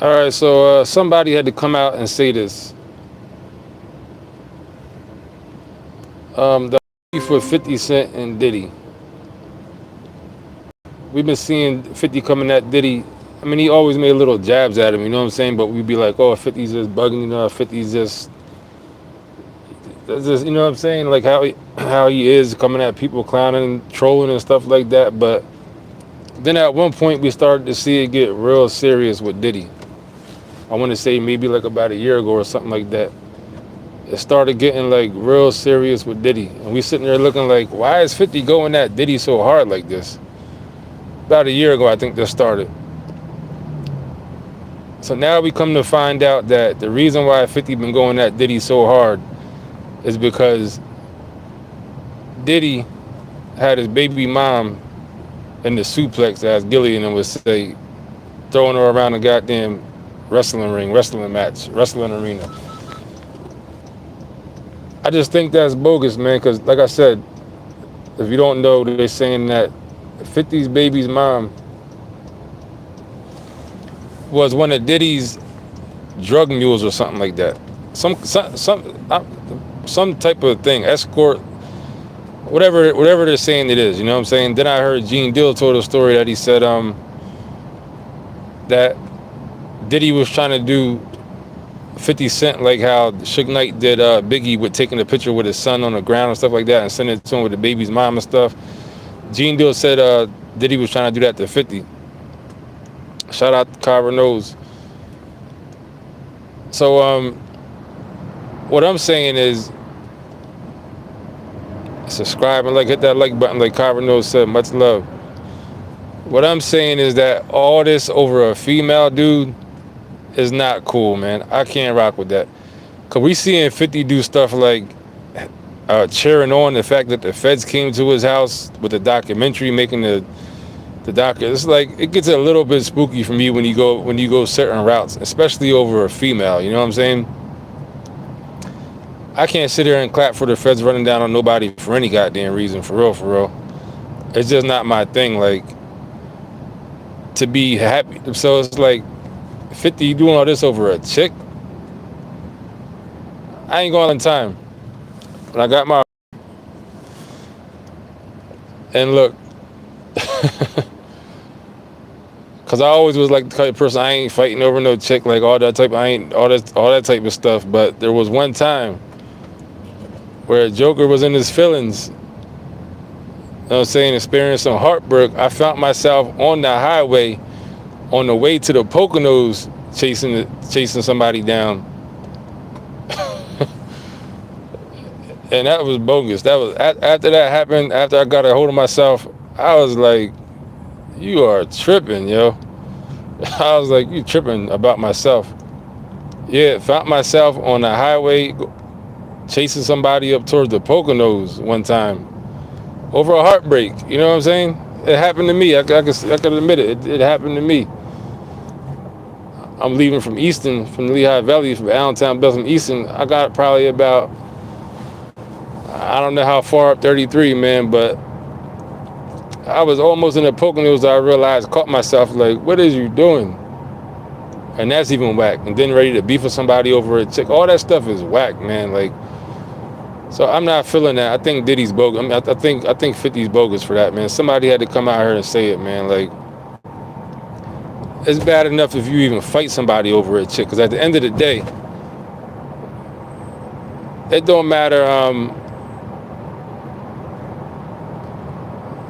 All right, so somebody had to come out and say this. The beef with 50 Cent and Diddy. We've been seeing 50 coming at Diddy. I mean, he always made little jabs at him, you know what I'm saying? But we'd be like, oh, 50's just bugging, 50's just, that's just, you know what I'm saying? Like how he is coming at people, clowning, trolling, and stuff like that. But then at one point, we started to see it get real serious with Diddy. I want to say maybe like about a year ago or something like that. It started getting like real serious with Diddy. And we sitting there looking like, why is 50 going at Diddy so hard like this? About a year ago, I think this started. So now we come to find out that the reason why 50 been going at Diddy so hard is because Diddy had his baby mom in the suplex, as Gillian would say, throwing her around the goddamn wrestling ring, wrestling match, wrestling arena. I just think that's bogus, man, because like I said, if you don't know, they're saying that 50's baby's mom was one of Diddy's drug mules or something like that. Some type of thing, escort, whatever they're saying it is. You know what I'm saying? Then I heard Gene Deal told a story that he said that Diddy was trying to do 50 Cent like how Suge Knight did Biggie with taking a picture with his son on the ground and stuff like that and sending it to him with the baby's mom and stuff. Gene Deal said Diddy was trying to do that to 50. Shout out to Kyra Knows. So what I'm saying is subscribe and hit that like button like Kyra Knows said. Much love. What I'm saying is that all this over a female dude is not cool, man. I can't rock with that. Cause we seeing 50 do stuff like cheering on the fact that the feds came to his house with the documentary, making the doc. It's like it gets a little bit spooky for me when you go certain routes, especially over a female. You know what I'm saying? I can't sit here and clap for the feds running down on nobody for any goddamn reason. For real, for real. It's just not my thing. Like to be happy. So it's like 50 you doing all this over a chick. I ain't going on time. But I got my and look. Cause I always was like the type of person I ain't fighting over no chick like all that type. I ain't all that type of stuff. But there was one time where Joker was in his feelings. You know what I'm saying, experiencing some heartbreak. I found myself on the highway, on the way to the Poconos, chasing somebody down, and that was bogus. That was after that happened. After I got a hold of myself, I was like, you are tripping, yo. I was like, you tripping about myself. Yeah, found myself on the highway chasing somebody up towards the Poconos one time over a heartbreak. You know what I'm saying? It happened to me. I can admit it. It happened to me. I'm leaving from Easton, from the Lehigh Valley, from Allentown, Belgium, Easton. I got probably about, I don't know how far up 33, man, but I was almost in the Poconos. I realized, caught myself like, what is you doing? And that's even whack. And then ready to beef with somebody over a chick. All that stuff is whack, man. Like, so I'm not feeling that. I think Diddy's bogus. I mean, I think 50's bogus for that, man. Somebody had to come out here and say it, man. Like, it's bad enough if you even fight somebody over a chick. Because at the end of the day, it don't matter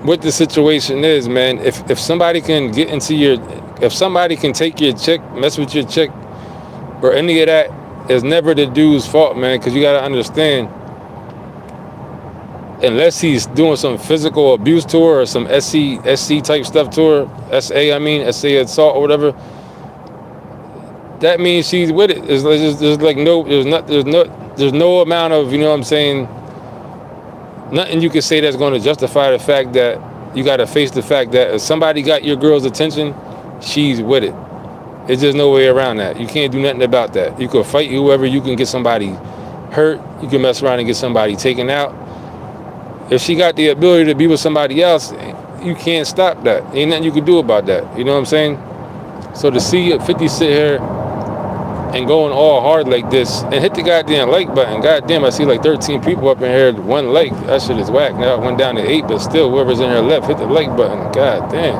what the situation is, man. If somebody can get into if somebody can take your chick, mess with your chick, or any of that, is never the dude's fault, man. Because you got to understand, unless he's doing some physical abuse to her or some SC type stuff to her, SA assault or whatever, that means she's with it. There's like there's no amount of, you know what I'm saying, nothing you can say that's going to justify the fact that you got to face the fact that if somebody got your girl's attention, she's with it. There's just no way around that. You can't do nothing about that. You can fight whoever, you can get somebody hurt, you can mess around and get somebody taken out. If she got the ability to be with somebody else, you can't stop that. Ain't nothing you can do about that. You know what I'm saying? So to see 50 sit here and going all hard like this and hit the goddamn like button, goddamn, I see like 13 people up in here, one like, that shit is whack. Now it went down to 8, but still, whoever's in here left, hit the like button. God damn.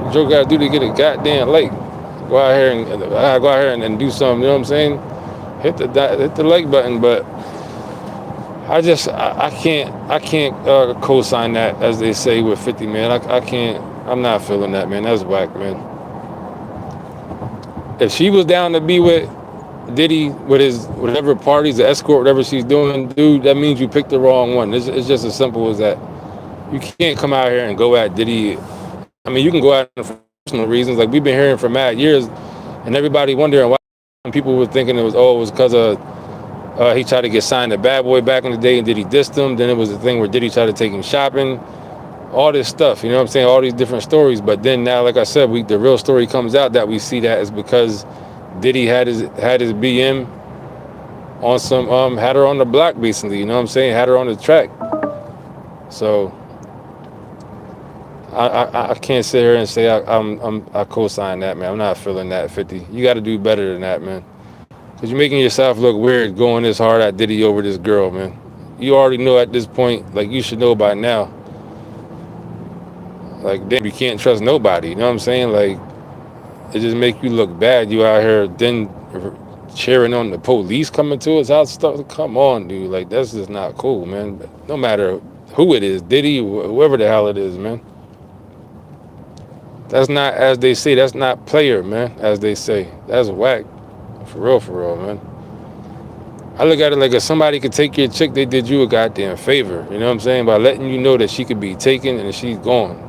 What Joe gotta do to get a goddamn like? Go out here and do something, you know what I'm saying? Hit the like button, but I can't co-sign that, as they say with 50, man. I can't. I'm not feeling that, man. That's whack, man. If she was down to be with Diddy with his whatever parties, the escort, whatever she's doing, dude, that means you picked the wrong one. It's just as simple as that. You can't come out here and go at Diddy. I mean, you can go at him for personal reasons. Like we've been hearing for mad years, and everybody wondering why people were thinking it was because of he tried to get signed to Bad Boy back in the day, and Diddy dissed him. Then it was the thing where Diddy tried to take him shopping. All this stuff, you know what I'm saying? All these different stories. But then now, like I said, the real story comes out that we see that is because Diddy had his BM on some had her on the block basically, you know what I'm saying? Had her on the track. So I can't sit here and say I co-sign that, man. I'm not feeling that 50. You got to do better than that, man. Because you're making yourself look weird going this hard at Diddy over this girl, man. You already know at this point, like you should know by now. Like, damn, you can't trust nobody, you know what I'm saying? Like, it just make you look bad. You out here then cheering on the police coming to us house stuff. Come on, dude. Like, that's just not cool, man. No matter who it is, Diddy, whoever the hell it is, man. That's not, as they say, that's not player, man, as they say. That's whack. For real, man. I look at it like if somebody could take your chick, they did you a goddamn favor. You know what I'm saying? By letting you know that she could be taken and she's gone.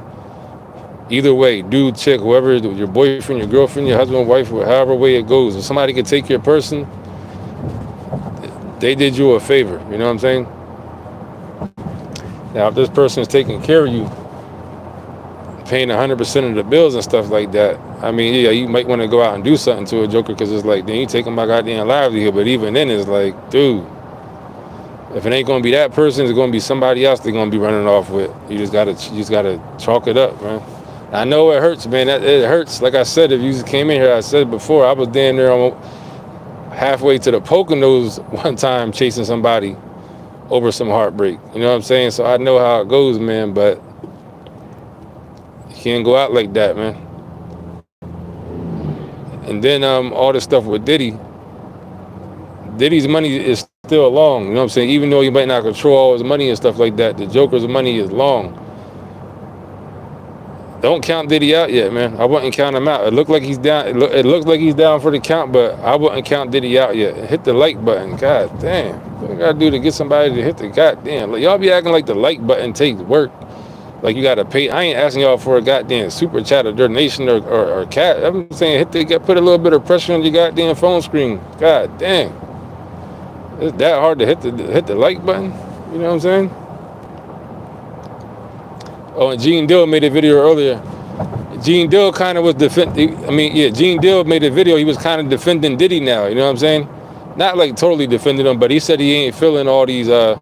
Either way, dude, chick, whoever, your boyfriend, your girlfriend, your husband, wife, however way it goes. If somebody could take your person, they did you a favor. You know what I'm saying? Now, if this person is taking care of you, paying 100% of the bills and stuff like that, I mean, yeah, you might want to go out and do something to a joker because it's like, then you taking my goddamn livelihood. But even then, it's like, dude, if it ain't gonna be that person, it's gonna be somebody else they're gonna be running off with. You just gotta chalk it up, man. I know it hurts, man. It hurts. Like I said, if you just came in here, I said before, I was damn near halfway to the Poconos one time chasing somebody over some heartbreak. You know what I'm saying? So I know how it goes, man. But you can't go out like that, man. And then all this stuff with Diddy. Diddy's money is still long. You know what I'm saying? Even though he might not control all his money and stuff like that, the Joker's money is long. Don't count Diddy out yet, man. I wouldn't count him out. It looked like he's down. It looks like he's down for the count, but I wouldn't count Diddy out yet. Hit the like button. God damn. What I gotta do to get somebody to hit the goddamn? Like, y'all be acting like the like button takes work. Like you gotta pay. I ain't asking y'all for a goddamn super chat or donation or cat. I'm saying put a little bit of pressure on your goddamn phone screen. God damn. It's that hard to hit the like button. You know what I'm saying? Oh, and Gene Dill made a video earlier. Gene Dill kind of was Gene Dill made a video. He was kind of defending Diddy now. You know what I'm saying? Not like totally defending him, but he said he ain't feeling all these. I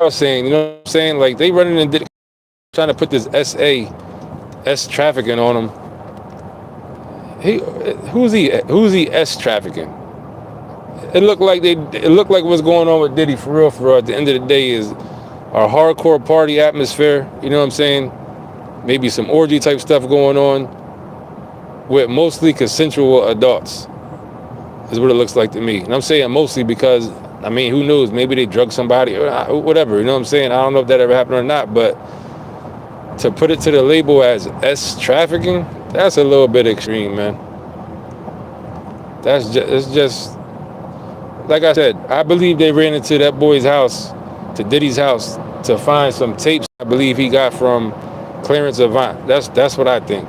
was saying, you know what I'm saying? Like they running in Diddy, trying to put this S trafficking on him. Who's he S trafficking? It looked like what's going on with Diddy for real. At the end of the day is our hardcore party atmosphere, you know what I'm saying? Maybe some orgy type stuff going on with mostly consensual adults is what it looks like to me. And I'm saying mostly because, I mean, who knows? Maybe they drug somebody or whatever, you know what I'm saying? I don't know if that ever happened or not, but to put it to the label as S trafficking, that's a little bit extreme, man. It's just, like I said, I believe they ran into that boy's house, to Diddy's house, to find some tapes I believe he got from Clarence Avant. That's what I think.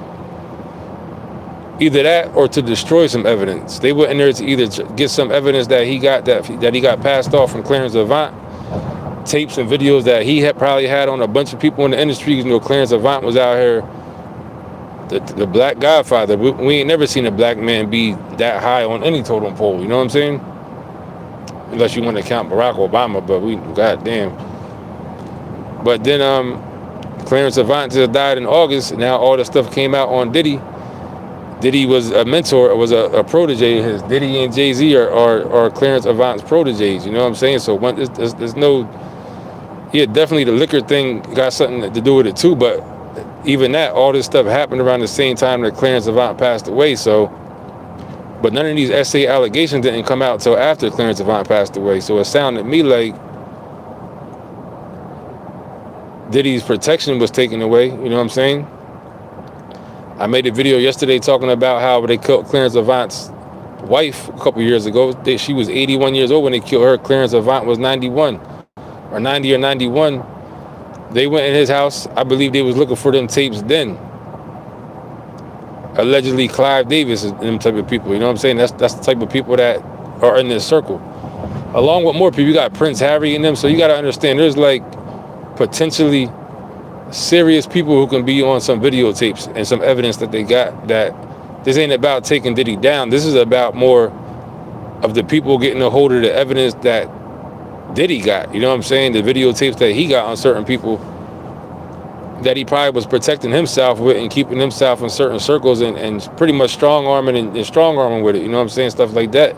Either that or to destroy some evidence. They went in there to either get some evidence that he got passed off from Clarence Avant, tapes and videos that he had probably had on a bunch of people in the industry. You know, Clarence Avant was out here, the black godfather. We ain't never seen a black man be that high on any totem pole. You know what I'm saying? Unless you want to count Barack Obama, but goddamn. But then Clarence Avant just died in August. Now all the stuff came out on Diddy. Diddy was a mentor, was a protege. His Diddy and Jay-Z are Clarence Avant's proteges. You know what I'm saying? So there's no, yeah, definitely the liquor thing got something to do with it too. But even that, all this stuff happened around the same time that Clarence Avant passed away. So, but none of these SA allegations didn't come out until after Clarence Avant passed away. So it sounded to me like Diddy's protection was taken away. You know what I'm saying? I made a video yesterday talking about how they killed Clarence Avant's wife a couple years ago. She was 81 years old when they killed her. Clarence Avant was 91 or 90 or 91. They went in his house. I believe they was looking for them tapes then. Allegedly Clive Davis and them type of people. You know what I'm saying? That's the type of people that are in this circle. Along with more people, you got Prince Harry and them. So you got to understand there's like potentially serious people who can be on some videotapes and some evidence that they got. That this ain't about taking Diddy down. This is about more of the people getting a hold of the evidence that Diddy got. You know what I'm saying? The videotapes that he got on certain people that he probably was protecting himself with and keeping himself in certain circles and pretty much strong-arming and strong-arming with it. You know what I'm saying? Stuff like that.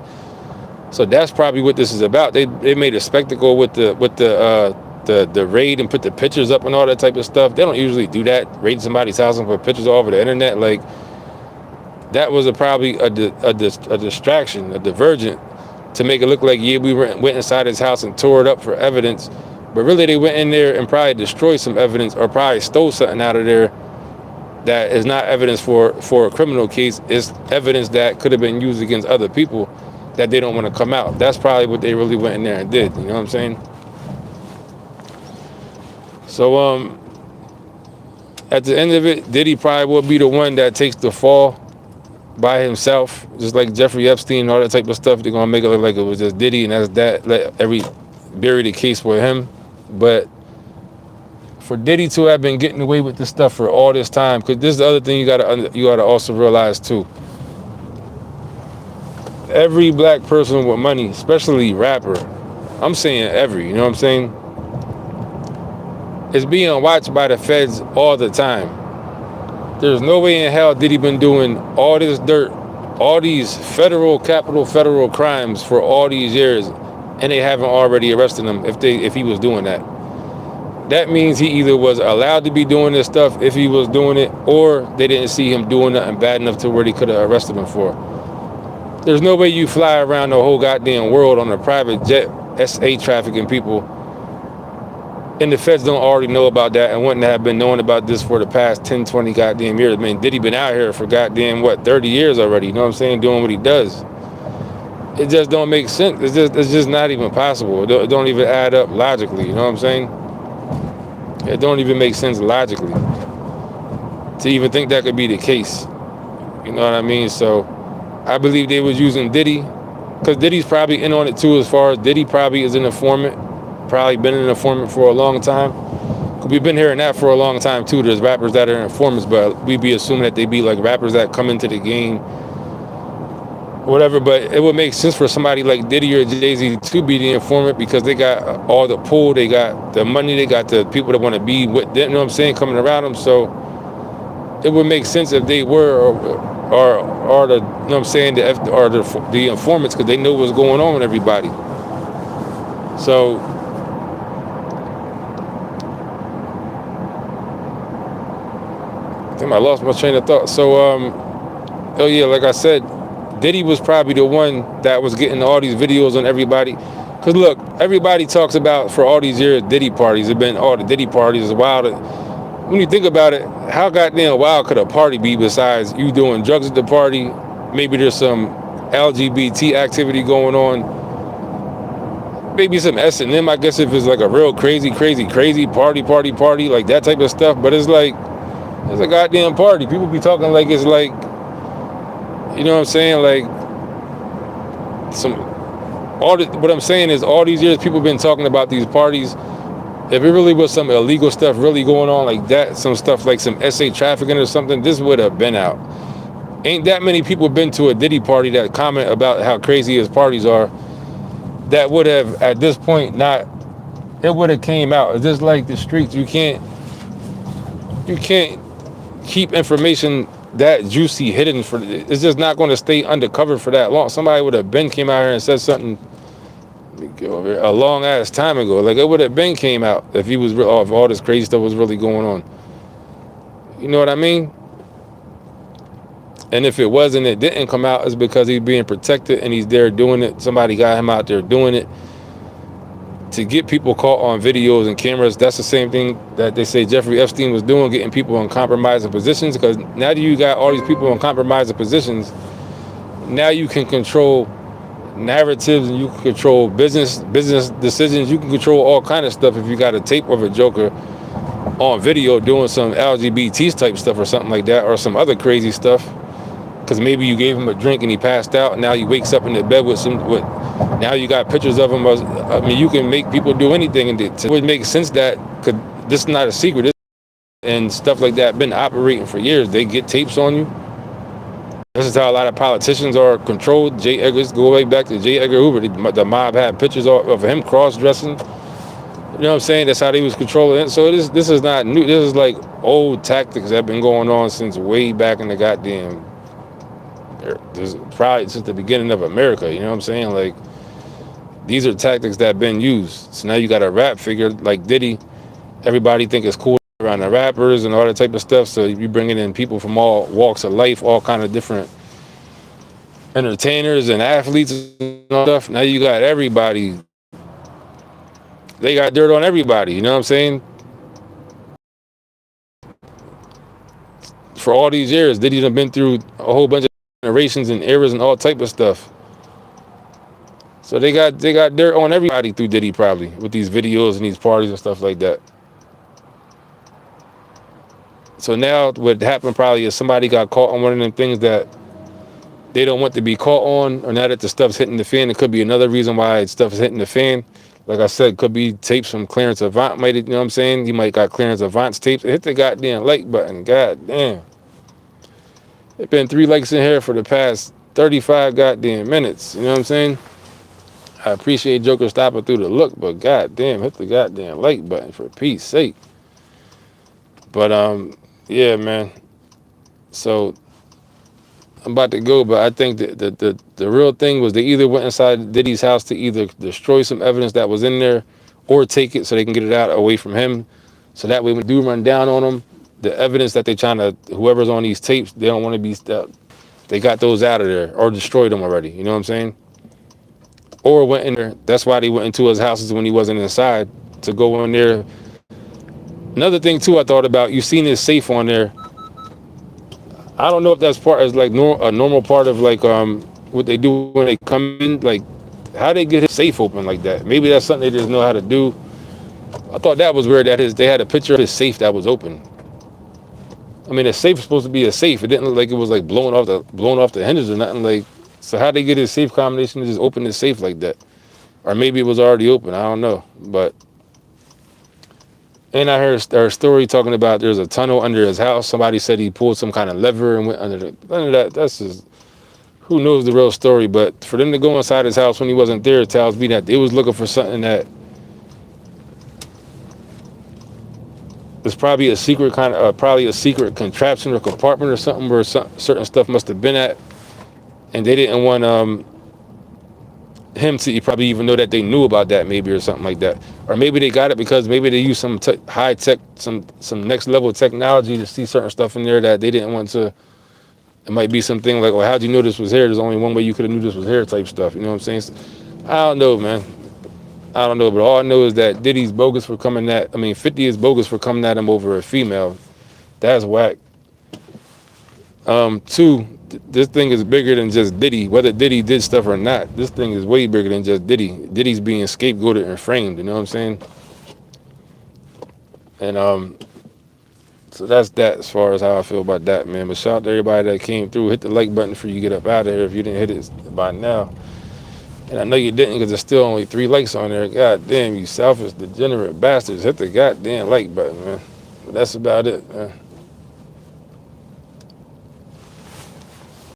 So that's probably what this is about. They made a spectacle with the raid and put the pictures up and all that type of stuff. They don't usually do that, raid somebody's house and put pictures all over the internet. Like, that was probably a distraction, a divergent, to make it look like, yeah, we went inside his house and tore it up for evidence. But really, they went in there and probably destroyed some evidence or probably stole something out of there that is not evidence for a criminal case. It's evidence that could have been used against other people that they don't want to come out. That's probably what they really went in there and did. You know what I'm saying? So at the end of it, Diddy probably will be the one that takes the fall by himself, just like Jeffrey Epstein and all that type of stuff. They're gonna make it look like it was just Diddy and that's that. Let bury the case with him. But for Diddy to have been getting away with this stuff for all this time, because this is the other thing you gotta also realize too. Every black person with money, especially rapper, I'm saying every, you know what I'm saying, is being watched by the feds all the time. There's no way in hell Diddy been doing all this dirt, all these federal crimes for all these years, and they haven't already arrested him if he was doing that. That means he either was allowed to be doing this stuff if he was doing it, or they didn't see him doing nothing bad enough to where they could have arrested him for. There's no way you fly around the whole goddamn world on a private jet, SA trafficking people, and the feds don't already know about that and wouldn't have been knowing about this for the past 10, 20 goddamn years. I mean, Diddy been out here for goddamn, 30 years already, you know what I'm saying, doing what he does. It just don't make sense. It's just not even possible. It don't even add up logically, you know what I'm saying? It don't even make sense logically to even think that could be the case. You know what I mean? So I believe they was using Diddy, because Diddy's probably in on it too, as far as Diddy probably is an informant, probably been an informant for a long time. We've been hearing that for a long time too. There's rappers that are informants, but we be assuming that they be like rappers that come into the game, whatever. But it would make sense for somebody like Diddy or Jay-Z to be the informant, because they got all the pull, they got the money, they got the people that want to be with them, you know what I'm saying, coming around them. So it would make sense if they were or the, you know what I'm saying, the informants, because they know what's going on with everybody. So I think I lost my train of thought. So oh yeah, like I said, Diddy was probably the one that was getting all these videos on everybody. Because look, everybody talks about, for all these years, Diddy parties. Have been all the Diddy parties. Wild. When you think about it, how goddamn wild could a party be besides you doing drugs at the party? Maybe there's some LGBT activity going on. Maybe some S&M, I guess, if it's like a real crazy party, like that type of stuff. But it's like, it's a goddamn party. People be talking like it's like, you know what I'm saying, like what I'm saying is, all these years people been talking about these parties. If it really was some illegal stuff really going on like that, some stuff like some SA trafficking or something, this would have been out. Ain't that many people been to a Diddy party that comment about how crazy his parties are, that would have, at this point, not, it would have came out. It's just like the streets. You can't, You can't keep information that juicy hidden for. It's just not going to stay undercover for that long. Somebody would have been came out here and said something a long ass time ago. Like it would have been came out if he was if all this crazy stuff was really going on. You know what I mean? And if it wasn't, it didn't come out, it's because he's being protected and he's there doing it. Somebody got him out there doing it to get people caught on videos and cameras. That's the same thing that they say Jeffrey Epstein was doing, getting people in compromising positions. Because now that you got all these people in compromising positions, now you can control narratives and you can control business decisions. You can control all kind of stuff if you got a tape of a joker on video doing some LGBT type stuff or something like that, or some other crazy stuff. Because maybe you gave him a drink and he passed out, and now he wakes up in the bed with now you got pictures of him. I mean, you can make people do anything, and it would make sense that this is not a secret, and stuff like that been operating for years. They get tapes on you. This is how a lot of politicians are controlled. J. Edgar's, go way back to J. Edgar Hoover. The mob had pictures of him cross-dressing. You know what I'm saying? That's how they was controlling it. So this is not new. This is like old tactics that have been going on since way back in the goddamn. This probably since the beginning of America. You know what I'm saying? Like these are tactics that have been used. So now you got a rap figure like Diddy. Everybody think it's cool around the rappers and all that type of stuff. So you bringing in people from all walks of life, all kind of different entertainers and athletes and all stuff. Now you got everybody. They got dirt on everybody. You know what I'm saying? For all these years, Diddy done been through a whole bunch of generations and eras and all type of stuff. So they got dirt on everybody through Diddy probably with these videos and these parties and stuff like that. So now what happened probably is somebody got caught on one of them things that they don't want to be caught on, or now that the stuff's hitting the fan, it could be another reason why stuff is hitting the fan. Like I said, could be tapes from Clarence Avant. You know what I'm saying? You might got Clarence Avant's tapes. Hit the goddamn like button. God damn. It's been 3 likes in here for the past 35 goddamn minutes. You know what I'm saying? I appreciate Joker stopping through the look, but goddamn, hit the goddamn like button for peace sake. But yeah, man. So I'm about to go, but I think that the real thing was they either went inside Diddy's house to either destroy some evidence that was in there or take it so they can get it out away from him. So that way when they do run down on them, the evidence that they trying to, whoever's on these tapes, they don't want to be stuck. They got those out of there or destroyed them already. You know what I'm saying? Or went in there. That's why they went into his houses when he wasn't inside, to go in there. Another thing too I thought about, you seen his safe on there. I don't know if that's part as like a normal part of like what they do when they come in, like how they get his safe open like that. Maybe that's something they just know how to do. I thought that was weird that they had a picture of his safe that was open. I mean, the safe was supposed to be a safe. It didn't look like it was like blown off the hinges or nothing. Like, so how they get his safe combination to just open the safe like that? Or maybe it was already open. I don't know. But and I heard a story talking about there's a tunnel under his house. Somebody said he pulled some kind of lever and went under that. That's just, who knows the real story. But for them to go inside his house when he wasn't there, it tells me that they was looking for something that was probably a secret probably a secret contraption or compartment or something where certain stuff must have been at, and they didn't want him to probably even know that they knew about that, maybe, or something like that. Or maybe they got it because maybe they used some high tech, some next level technology to see certain stuff in there that they didn't want to. It might be something like, well, how'd you know this was here? There's only one way you could have knew this was here type stuff. You know what I'm saying? I don't know, man. I don't know, but all I know is that Diddy's bogus for coming at, 50 is bogus for coming at him over a female. That's whack. 2, this thing is bigger than just Diddy. Whether Diddy did stuff or not, this thing is way bigger than just Diddy. Diddy's being scapegoated and framed, you know what I'm saying? And so that's that as far as how I feel about that, man. But shout out to everybody that came through. Hit the like button before you get up out of here if you didn't hit it by now. And I know you didn't because there's still only 3 likes on there. God damn, you selfish, degenerate bastards. Hit the goddamn like button, man. But that's about it, man.